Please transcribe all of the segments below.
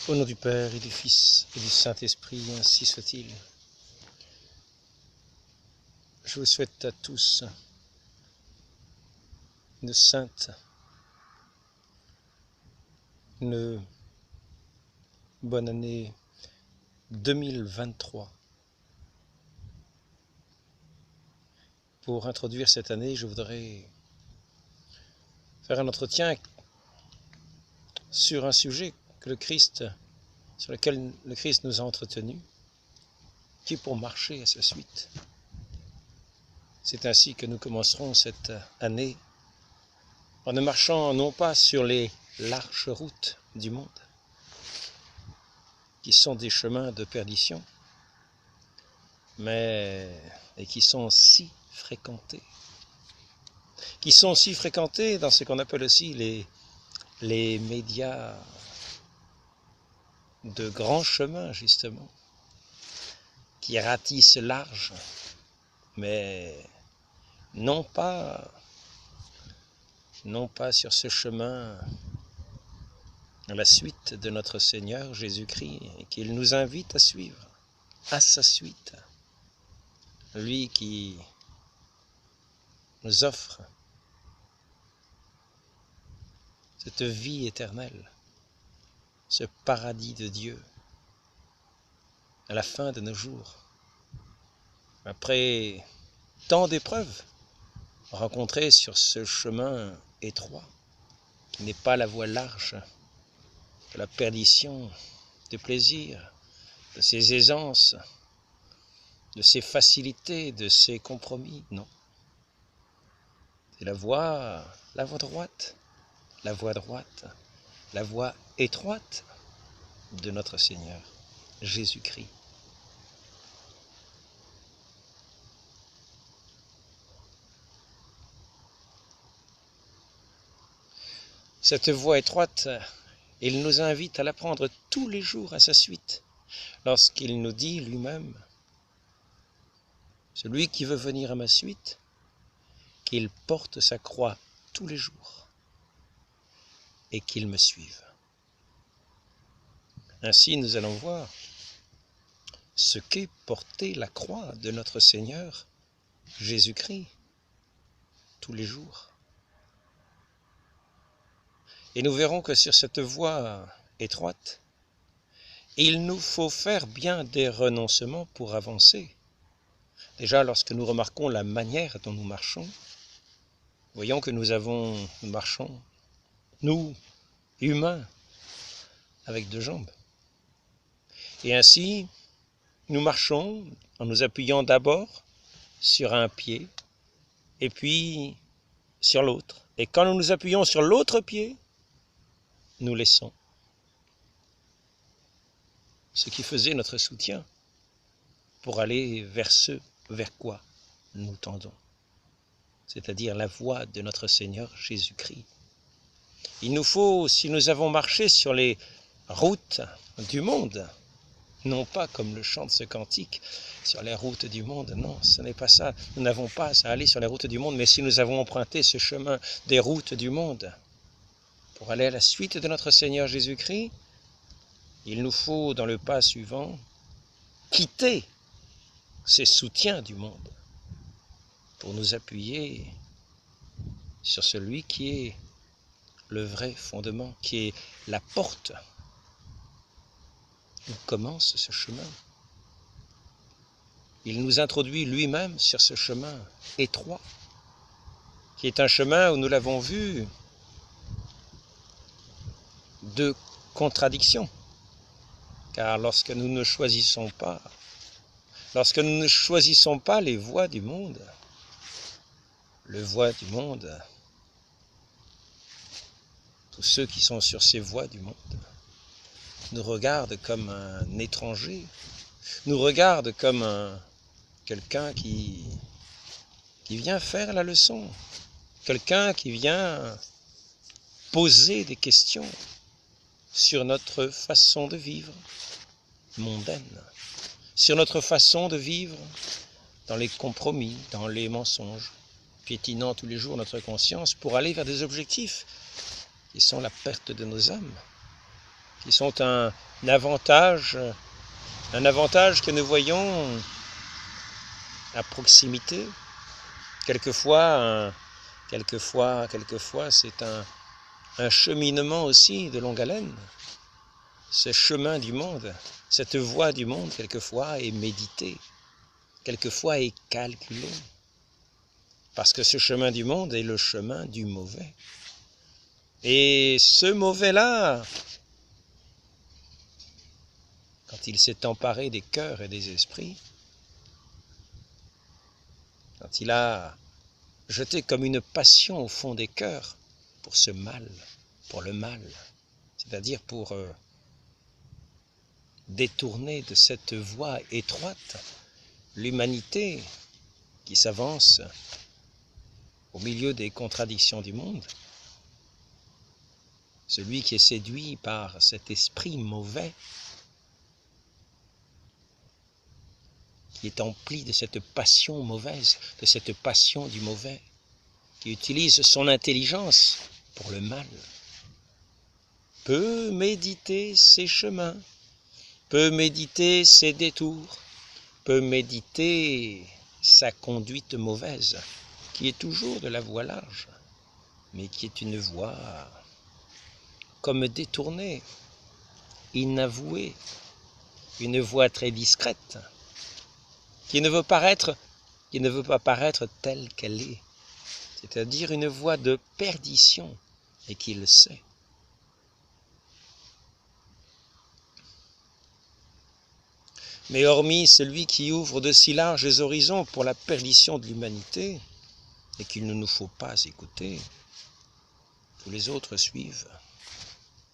Au nom du Père et du Fils et du Saint-Esprit, ainsi soit-il. Je vous souhaite à tous une sainte, une bonne année 2023. Pour introduire cette année, je voudrais faire un entretien sur un sujet sur lequel le Christ nous a entretenus, qui est pour marcher à sa suite. C'est ainsi que nous commencerons cette année, en ne marchant non pas sur les larges routes du monde, qui sont des chemins de perdition, et qui sont si fréquentés, dans ce qu'on appelle aussi les médias de grands chemins, justement, qui ratissent large, mais non pas sur ce chemin à la suite de notre Seigneur Jésus-Christ, et qu'il nous invite à suivre, à sa suite. Lui qui nous offre cette vie éternelle, ce paradis de Dieu, à la fin de nos jours, après tant d'épreuves rencontrées sur ce chemin étroit, qui n'est pas la voie large de la perdition, des plaisirs, de ses aisances, de ses facilités, de ses compromis, non. C'est la voie droite, la voie étroite de notre Seigneur Jésus-Christ. Cette voie étroite, il nous invite à la prendre tous les jours à sa suite, lorsqu'il nous dit lui-même, celui qui veut venir à ma suite, qu'il porte sa croix tous les jours et qu'il me suive. Ainsi, nous allons voir ce qu'est porter la croix de notre Seigneur Jésus-Christ tous les jours. Et nous verrons que sur cette voie étroite, il nous faut faire bien des renoncements pour avancer. Déjà, lorsque nous remarquons la manière dont nous marchons, voyons que nous marchons, nous, humains, avec deux jambes. Et ainsi, nous marchons en nous appuyant d'abord sur un pied, et puis sur l'autre. Et quand nous nous appuyons sur l'autre pied, nous laissons ce qui faisait notre soutien pour aller vers ce vers quoi nous tendons, c'est-à-dire la voie de notre Seigneur Jésus-Christ. Il nous faut, si nous avons marché sur les routes du monde, non pas comme le chante ce cantique, sur les routes du monde, non, ce n'est pas ça, nous n'avons pas à aller sur les routes du monde, mais si nous avons emprunté ce chemin des routes du monde pour aller à la suite de notre Seigneur Jésus-Christ, il nous faut, dans le pas suivant, quitter ces soutiens du monde pour nous appuyer sur celui qui est le vrai fondement, qui est la porte où commence ce chemin. Il nous introduit lui-même sur ce chemin étroit, qui est un chemin où nous l'avons vu, de contradiction. Car lorsque nous ne choisissons pas les voies du monde, tous ceux qui sont sur ces voies du monde nous regardent comme un étranger, nous regardent comme quelqu'un qui vient faire la leçon, quelqu'un qui vient poser des questions sur notre façon de vivre mondaine, sur notre façon de vivre dans les compromis, dans les mensonges, piétinant tous les jours notre conscience pour aller vers des objectifs qui sont la perte de nos âmes, qui sont un avantage que nous voyons à proximité. Quelquefois c'est un cheminement aussi de longue haleine. Ce chemin du monde, cette voie du monde, quelquefois est méditée, quelquefois est calculée. Parce que ce chemin du monde est le chemin du mauvais. Et ce mauvais-là, quand il s'est emparé des cœurs et des esprits, quand il a jeté comme une passion au fond des cœurs pour ce mal, pour le mal, c'est-à-dire pour détourner de cette voie étroite l'humanité qui s'avance au milieu des contradictions du monde, celui qui est séduit par cet esprit mauvais, qui est empli de cette passion mauvaise, de cette passion du mauvais, qui utilise son intelligence pour le mal, peut méditer ses chemins, peut méditer ses détours, peut méditer sa conduite mauvaise, qui est toujours de la voie large, mais qui est une voie comme détournée, inavouée, une voie très discrète, qui ne veut pas paraître telle qu'elle est, c'est-à-dire une voie de perdition, et qui le sait. Mais hormis celui qui ouvre de si larges horizons pour la perdition de l'humanité, et qu'il ne nous faut pas écouter, tous les autres suivent,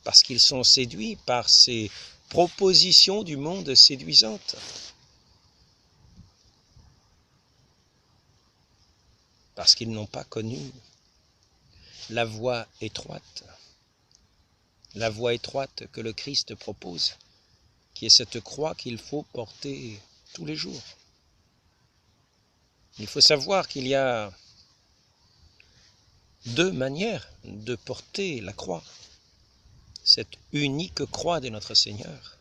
parce qu'ils sont séduits par ces propositions du monde séduisantes. Parce qu'ils n'ont pas connu la voie étroite que le Christ propose, qui est cette croix qu'il faut porter tous les jours. Il faut savoir qu'il y a deux manières de porter la croix, cette unique croix de notre Seigneur.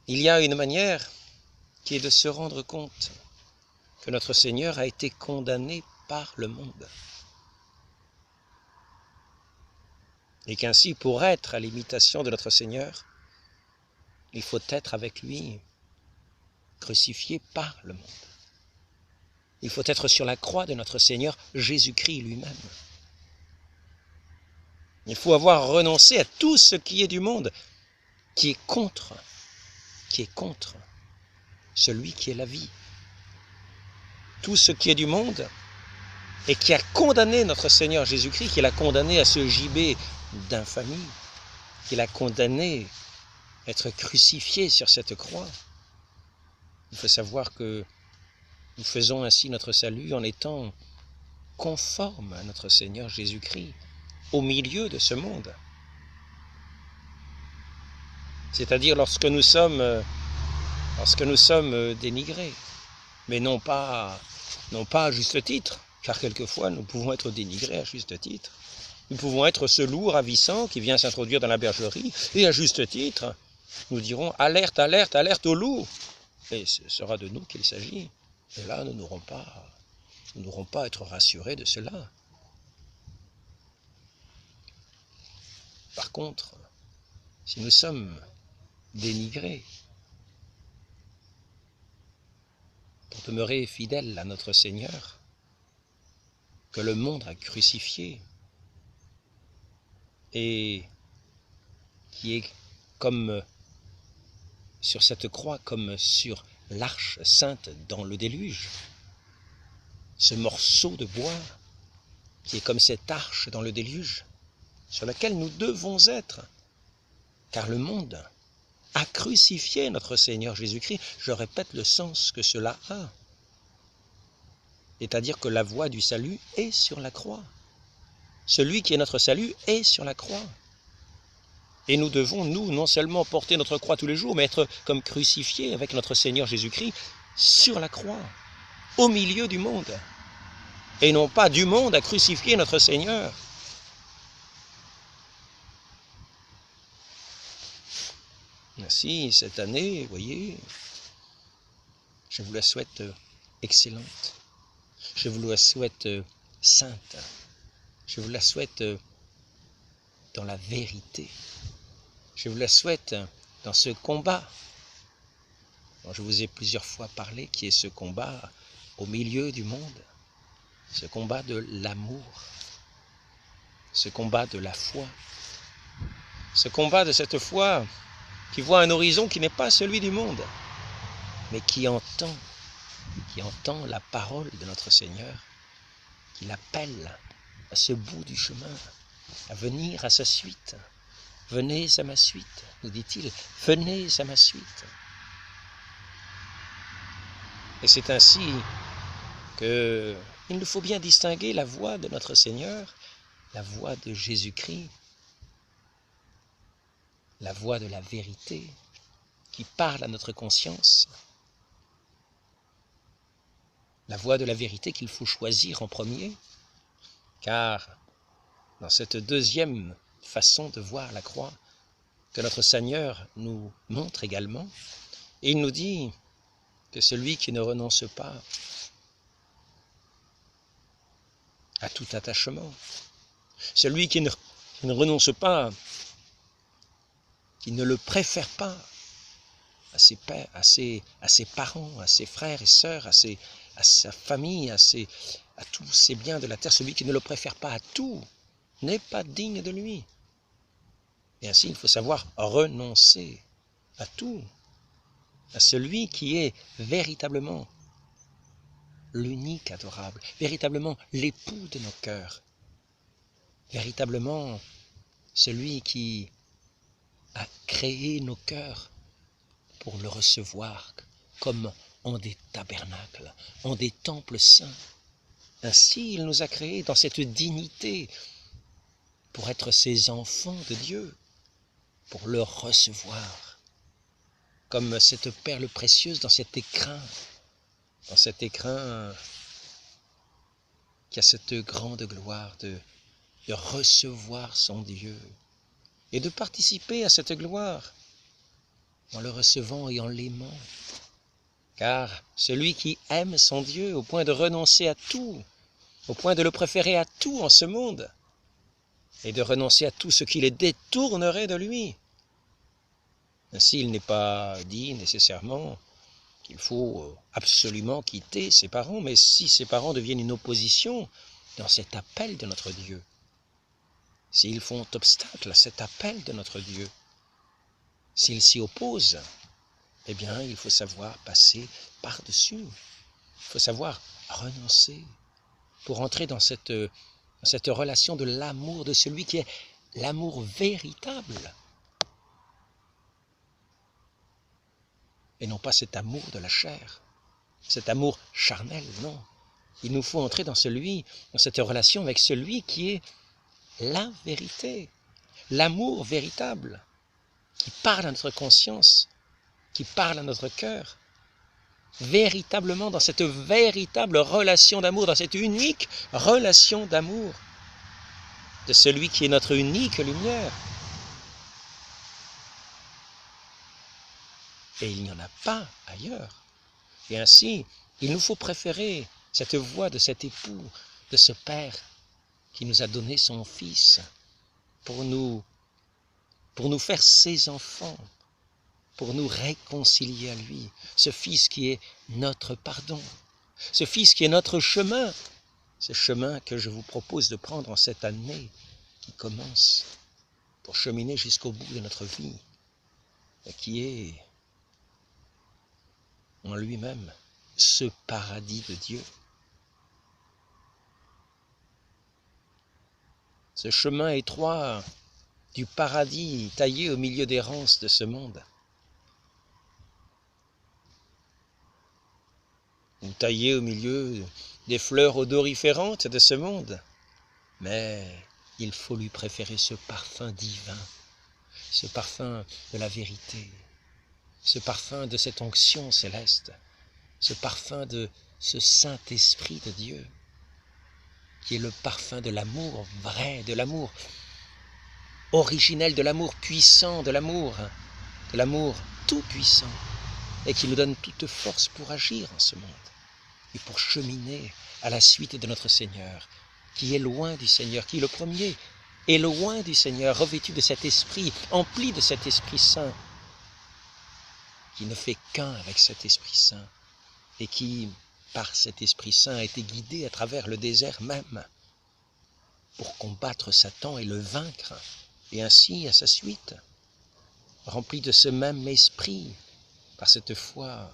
Il y a une manière qui est de se rendre compte que notre Seigneur a été condamné par le monde. Et qu'ainsi, pour être à l'imitation de notre Seigneur, il faut être avec lui crucifié par le monde. Il faut être sur la croix de notre Seigneur Jésus-Christ lui-même. Il faut avoir renoncé à tout ce qui est du monde, qui est contre celui qui est la vie. Tout ce qui est du monde et qui a condamné notre Seigneur Jésus-Christ, qui l'a condamné à ce gibet d'infamie, qui l'a condamné à être crucifié sur cette croix. Il faut savoir que nous faisons ainsi notre salut en étant conformes à notre Seigneur Jésus-Christ au milieu de ce monde. C'est-à-dire lorsque nous sommes dénigrés, mais non pas à juste titre, car quelquefois nous pouvons être dénigrés à juste titre. Nous pouvons être ce loup ravissant qui vient s'introduire dans la bergerie, et à juste titre, nous dirons « alerte, alerte, alerte au loup !» Et ce sera de nous qu'il s'agit. Et là, nous n'aurons pas à être rassurés de cela. Par contre, si nous sommes dénigrés, pour demeurer fidèles à notre Seigneur, que le monde a crucifié, et qui est comme sur cette croix, comme sur l'arche sainte dans le déluge, ce morceau de bois qui est comme cette arche dans le déluge, sur laquelle nous devons être, car le monde a crucifié notre Seigneur Jésus-Christ. Je répète le sens que cela a. C'est-à-dire que la voie du salut est sur la croix. Celui qui est notre salut est sur la croix. Et nous devons, nous, non seulement porter notre croix tous les jours, mais être comme crucifiés avec notre Seigneur Jésus-Christ sur la croix, au milieu du monde. Et non pas du monde à crucifier notre Seigneur. Ainsi, cette année, vous voyez, je vous la souhaite excellente. Je vous la souhaite sainte. Je vous la souhaite dans la vérité. Je vous la souhaite dans ce combat dont je vous ai plusieurs fois parlé, qui est ce combat au milieu du monde, ce combat de l'amour, ce combat de la foi, ce combat de cette foi qui voit un horizon qui n'est pas celui du monde, mais qui entend la parole de notre Seigneur, qui l'appelle à ce bout du chemin, à venir à sa suite. Venez à ma suite, nous dit-il, venez à ma suite. Et c'est ainsi qu'il nous faut bien distinguer la voix de notre Seigneur, la voix de Jésus-Christ, la voix de la vérité qui parle à notre conscience, la voix de la vérité qu'il faut choisir en premier, car dans cette deuxième façon de voir la croix que notre Seigneur nous montre également, il nous dit que celui qui ne renonce pas à tout attachement, celui qui ne renonce pas, qui ne le préfère pas à ses pères, à ses parents, à ses frères et sœurs, à sa famille, à tous ses biens de la terre, celui qui ne le préfère pas à tout, n'est pas digne de lui. Et ainsi, il faut savoir renoncer à tout, à celui qui est véritablement l'unique adorable, véritablement l'époux de nos cœurs, véritablement celui qui a créé nos cœurs pour le recevoir comme en des tabernacles, en des temples saints. Ainsi, il nous a créés dans cette dignité pour être ses enfants de Dieu, pour le recevoir comme cette perle précieuse dans cet écrin qui a cette grande gloire de recevoir son Dieu et de participer à cette gloire en le recevant et en l'aimant. Car celui qui aime son Dieu au point de renoncer à tout, au point de le préférer à tout en ce monde, et de renoncer à tout ce qui les détournerait de lui, ainsi il n'est pas dit nécessairement qu'il faut absolument quitter ses parents, mais si ses parents deviennent une opposition dans cet appel de notre Dieu, s'ils font obstacle à cet appel de notre Dieu, s'ils s'y opposent, eh bien, il faut savoir passer par-dessus. Il faut savoir renoncer pour entrer dans cette relation de l'amour de celui qui est l'amour véritable. Et non pas cet amour de la chair, cet amour charnel, non. Il nous faut entrer dans cette relation avec celui qui est la vérité, l'amour véritable, qui parle à notre conscience, qui parle à notre cœur, véritablement dans cette véritable relation d'amour, dans cette unique relation d'amour de celui qui est notre unique lumière. Et il n'y en a pas ailleurs. Et ainsi, il nous faut préférer cette voie de cet époux, de ce Père qui nous a donné son Fils pour nous faire ses enfants, pour nous réconcilier à lui. Ce Fils qui est notre pardon, ce Fils qui est notre chemin, ce chemin que je vous propose de prendre en cette année qui commence pour cheminer jusqu'au bout de notre vie, et qui est en lui-même ce paradis de Dieu. Ce chemin étroit du paradis taillé au milieu des ronces de ce monde, ou taillé au milieu des fleurs odoriférantes de ce monde, mais il faut lui préférer ce parfum divin, ce parfum de la vérité, ce parfum de cette onction céleste, ce parfum de ce Saint-Esprit de Dieu, qui est le parfum de l'amour vrai, de l'amour originel, de l'amour puissant, de l'amour de l'amour tout-puissant et qui nous donne toute force pour agir en ce monde et pour cheminer à la suite de notre Seigneur, qui est loin du Seigneur, qui est le premier, est loin du Seigneur, revêtu de cet esprit, empli de cet Esprit Saint, qui ne fait qu'un avec cet Esprit Saint et qui, par cet Esprit Saint, a été guidé à travers le désert même pour combattre Satan et le vaincre, et ainsi à sa suite, rempli de ce même esprit, par cette foi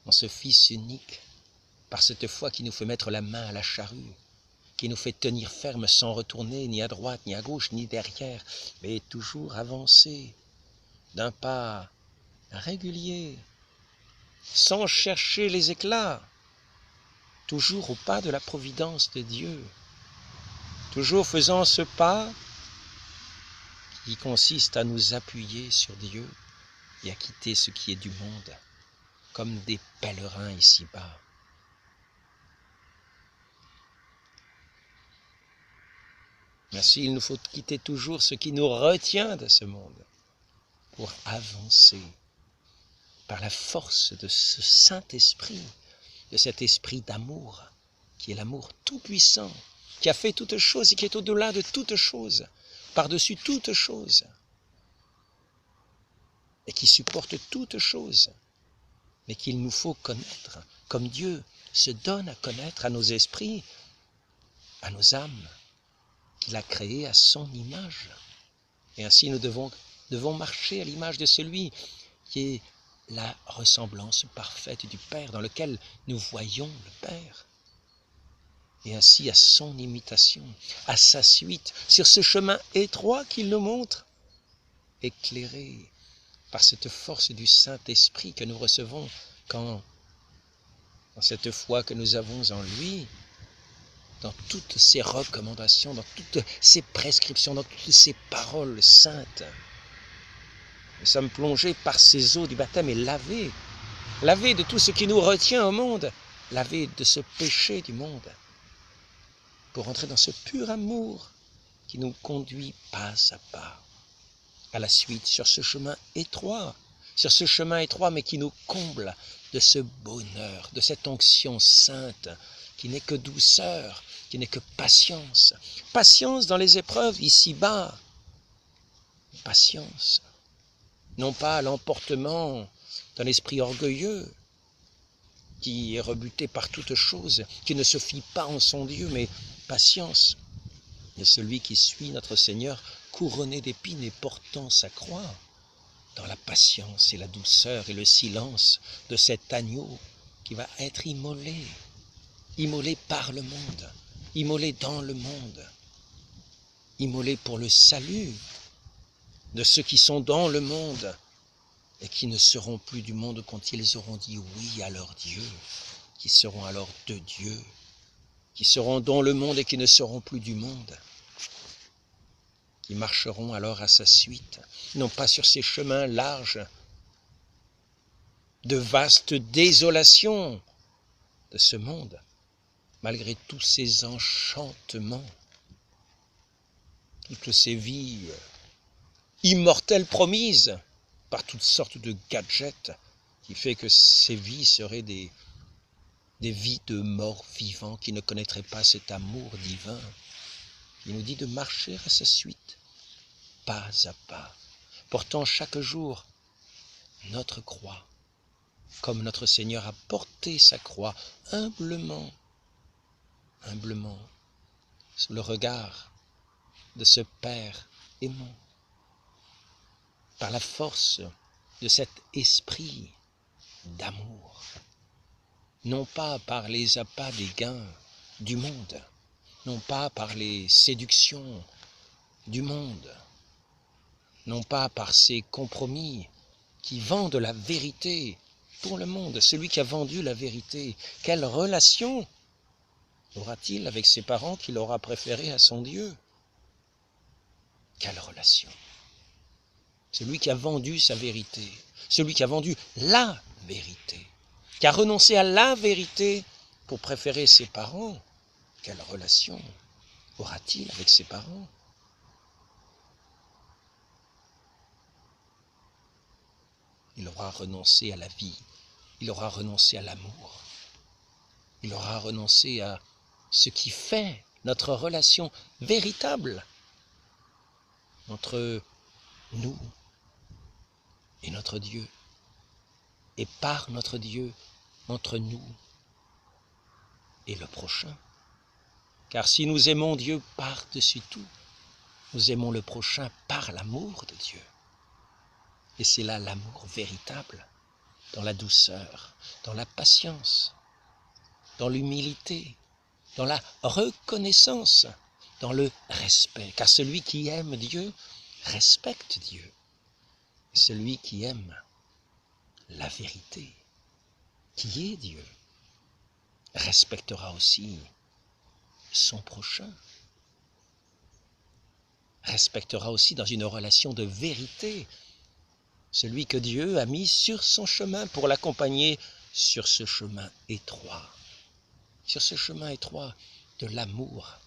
en ce Fils unique, par cette foi qui nous fait mettre la main à la charrue, qui nous fait tenir ferme sans retourner ni à droite, ni à gauche, ni derrière, mais toujours avancer d'un pas régulier, sans chercher les éclats, toujours au pas de la providence de Dieu, toujours faisant ce pas qui consiste à nous appuyer sur Dieu et à quitter ce qui est du monde, comme des pèlerins ici-bas. Ainsi, il nous faut quitter toujours ce qui nous retient de ce monde pour avancer par la force de ce Saint-Esprit, de cet esprit d'amour, qui est l'amour tout-puissant, qui a fait toutes choses et qui est au-delà de toutes choses, par-dessus toutes choses, et qui supporte toutes choses, mais qu'il nous faut connaître, comme Dieu se donne à connaître à nos esprits, à nos âmes, qu'il a créées à son image. Et ainsi nous devons marcher à l'image de celui qui est la ressemblance parfaite du Père, dans lequel nous voyons le Père. Et ainsi, à son imitation, à sa suite, sur ce chemin étroit qu'il nous montre, éclairé par cette force du Saint-Esprit que nous recevons quand, dans cette foi que nous avons en lui, dans toutes ses recommandations, dans toutes ses prescriptions, dans toutes ses paroles saintes, nous sommes plongés par ces eaux du baptême et lavés de tout ce qui nous retient au monde, lavés de ce péché du monde, pour entrer dans ce pur amour qui nous conduit pas à pas à la suite sur ce chemin étroit, mais qui nous comble de ce bonheur, de cette onction sainte, qui n'est que douceur, qui n'est que patience. Patience dans les épreuves ici-bas. Patience. Non pas l'emportement d'un esprit orgueilleux, qui est rebuté par toutes choses, qui ne se fie pas en son Dieu, mais patience de celui qui suit notre Seigneur, couronné d'épines et portant sa croix, dans la patience et la douceur et le silence de cet agneau qui va être immolé par le monde, immolé dans le monde, immolé pour le salut de ceux qui sont dans le monde et qui ne seront plus du monde quand ils auront dit oui à leur Dieu, qui seront alors de Dieu, qui seront dans le monde et qui ne seront plus du monde, qui marcheront alors à sa suite, non pas sur ces chemins larges de vaste désolation de ce monde, malgré tous ces enchantements, toutes ces vies immortelles promises par toutes sortes de gadgets, qui fait que ces vies seraient des vies de morts vivants qui ne connaîtraient pas cet amour divin. Il nous dit de marcher à sa suite, pas à pas, portant chaque jour notre croix, comme notre Seigneur a porté sa croix humblement, sous le regard de ce Père aimant, par la force de cet esprit d'amour, non pas par les appâts des gains du monde, non pas par les séductions du monde, non pas par ces compromis qui vendent la vérité pour le monde. Celui qui a vendu la vérité, quelle relation aura-t-il avec ses parents qu'il aura préférés à son Dieu? Quelle relation? Celui qui a vendu sa vérité, celui qui a vendu la vérité, qui a renoncé à la vérité pour préférer ses parents, quelle relation aura-t-il avec ses parents? il aura renoncé à la vie, il aura renoncé à l'amour, il aura renoncé à ce qui fait notre relation véritable entre nous et notre Dieu, et par notre Dieu, entre nous et le prochain. Car si nous aimons Dieu par-dessus tout, nous aimons le prochain par l'amour de Dieu. Et c'est là l'amour véritable, dans la douceur, dans la patience, dans l'humilité, dans la reconnaissance, dans le respect. Car celui qui aime Dieu respecte Dieu. Et celui qui aime la vérité, qui est Dieu, respectera aussi son prochain, respectera aussi dans une relation de vérité celui que Dieu a mis sur son chemin pour l'accompagner sur ce chemin étroit de l'amour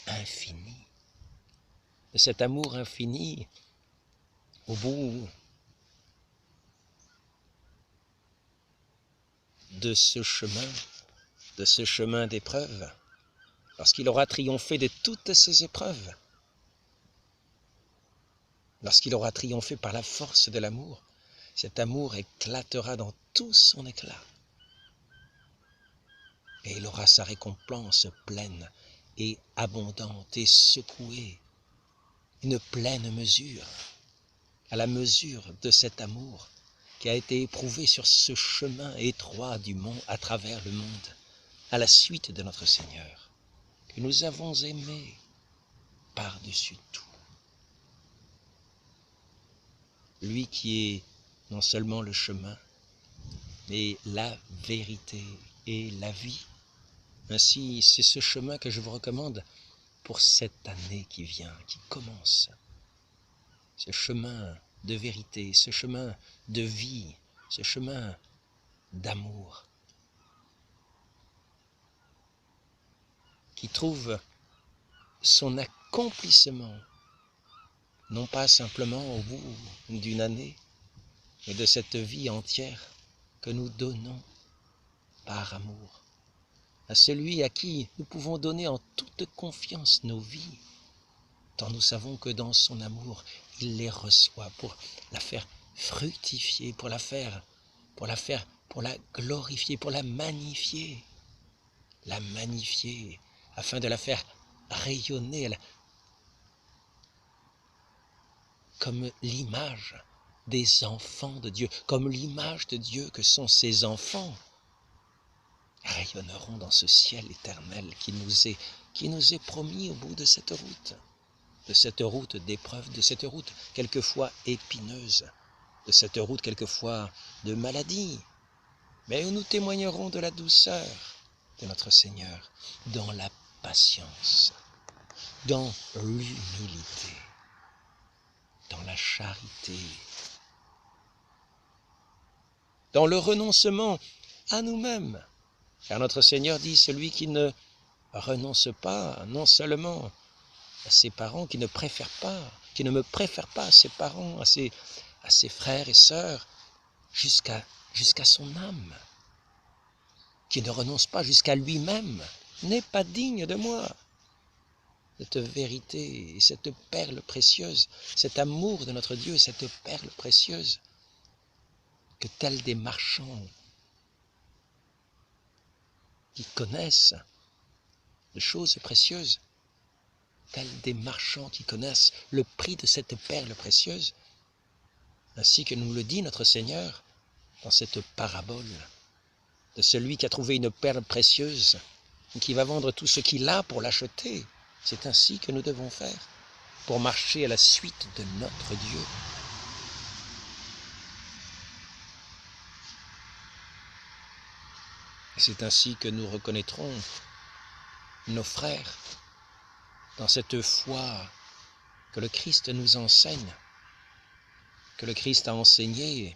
infini. De cet amour infini, au bout de ce chemin d'épreuve, lorsqu'il aura triomphé de toutes ces épreuves, lorsqu'il aura triomphé par la force de l'amour, cet amour éclatera dans tout son éclat. Et il aura sa récompense pleine et abondante et secouée, une pleine mesure, à la mesure de cet amour qui a été éprouvé sur ce chemin étroit du monde, à travers le monde, à la suite de notre Seigneur, que nous avons aimé par-dessus tout. Lui qui est non seulement le chemin, mais la vérité et la vie. Ainsi, c'est ce chemin que je vous recommande pour cette année qui vient, qui commence. Ce chemin de vérité, ce chemin de vie, ce chemin d'amour, qui trouve son accomplissement, non pas simplement au bout d'une année, mais de cette vie entière que nous donnons par amour à celui à qui nous pouvons donner en toute confiance nos vies, tant nous savons que dans son amour, il les reçoit pour la faire fructifier, pour la glorifier, pour la magnifier, afin de la faire rayonner comme l'image des enfants de Dieu, comme l'image de Dieu que sont ses enfants, rayonneront dans ce ciel éternel qui nous est promis au bout de cette route d'épreuve, de cette route quelquefois épineuse, de cette route quelquefois de maladie, mais où nous témoignerons de la douceur de notre Seigneur, dans la patience, dans l'humilité, dans la charité, dans le renoncement à nous-mêmes. Car notre Seigneur dit, celui qui ne renonce pas, non seulement à ses parents, qui ne me préfère pas à ses parents, à ses frères et sœurs, jusqu'à son âme, qui ne renonce pas jusqu'à lui-même, n'est pas digne de moi. Cette vérité et cette perle précieuse, cet amour de notre Dieu et cette perle précieuse, que tels des marchands qui connaissent les choses précieuses, tels des marchands qui connaissent le prix de cette perle précieuse, ainsi que nous le dit notre Seigneur dans cette parabole de celui qui a trouvé une perle précieuse et qui va vendre tout ce qu'il a pour l'acheter. C'est ainsi que nous devons faire pour marcher à la suite de notre Dieu. Et c'est ainsi que nous reconnaîtrons nos frères dans cette foi que le Christ nous enseigne, que le Christ a enseigné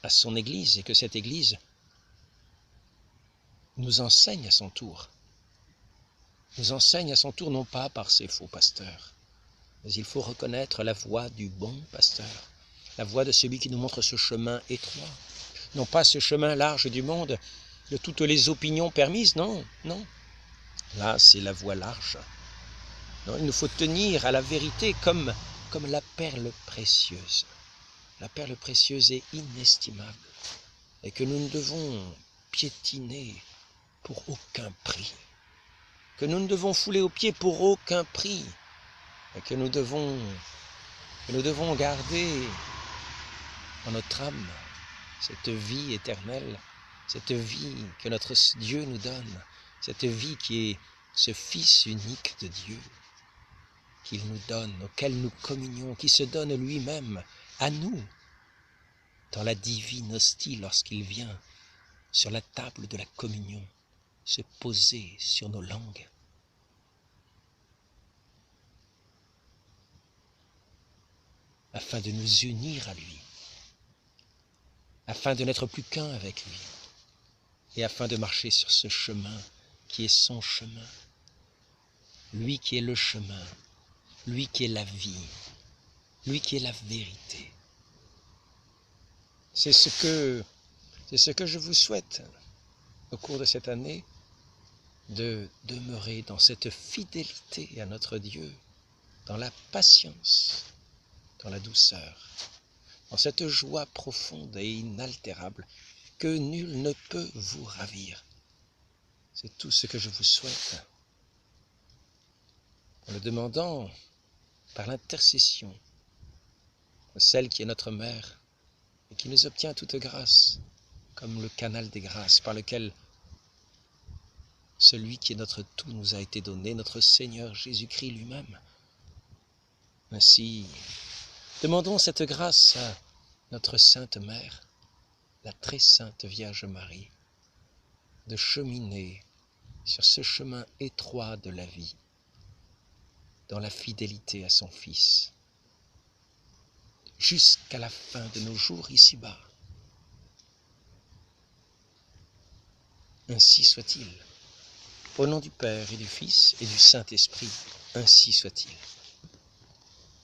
à son Église et que cette Église nous enseigne à son tour. Nous enseigne à son tour non pas par ses faux pasteurs, mais il faut reconnaître la voix du bon pasteur, la voie de celui qui nous montre ce chemin étroit. Non pas ce chemin large du monde, de toutes les opinions permises, non, non. Là, c'est la voie large. Non, il nous faut tenir à la vérité comme la perle précieuse. La perle précieuse est inestimable et que nous ne devons piétiner pour aucun prix, que nous ne devons fouler aux pieds pour aucun prix, et que nous devons garder dans notre âme cette vie éternelle, cette vie que notre Dieu nous donne, cette vie qui est ce Fils unique de Dieu qu'il nous donne, auquel nous communions, qui se donne lui-même à nous dans la divine hostie lorsqu'il vient sur la table de la communion se poser sur nos langues. Afin de nous unir à lui, afin de n'être plus qu'un avec lui, et afin de marcher sur ce chemin qui est son chemin, lui qui est le chemin, lui qui est la vie, lui qui est la vérité. C'est ce que je vous souhaite au cours de cette année, de demeurer dans cette fidélité à notre Dieu, dans la patience, dans la douceur, dans cette joie profonde et inaltérable que nul ne peut vous ravir. C'est tout ce que je vous souhaite, en le demandant par l'intercession de celle qui est notre mère et qui nous obtient toute grâce, comme le canal des grâces par lequel celui qui est notre tout nous a été donné, notre Seigneur Jésus-Christ lui-même. Ainsi, demandons cette grâce à notre Sainte Mère, la très sainte Vierge Marie, de cheminer sur ce chemin étroit de la vie, dans la fidélité à son Fils, jusqu'à la fin de nos jours ici-bas. Ainsi soit-il. Au nom du Père et du Fils et du Saint-Esprit, ainsi soit-il.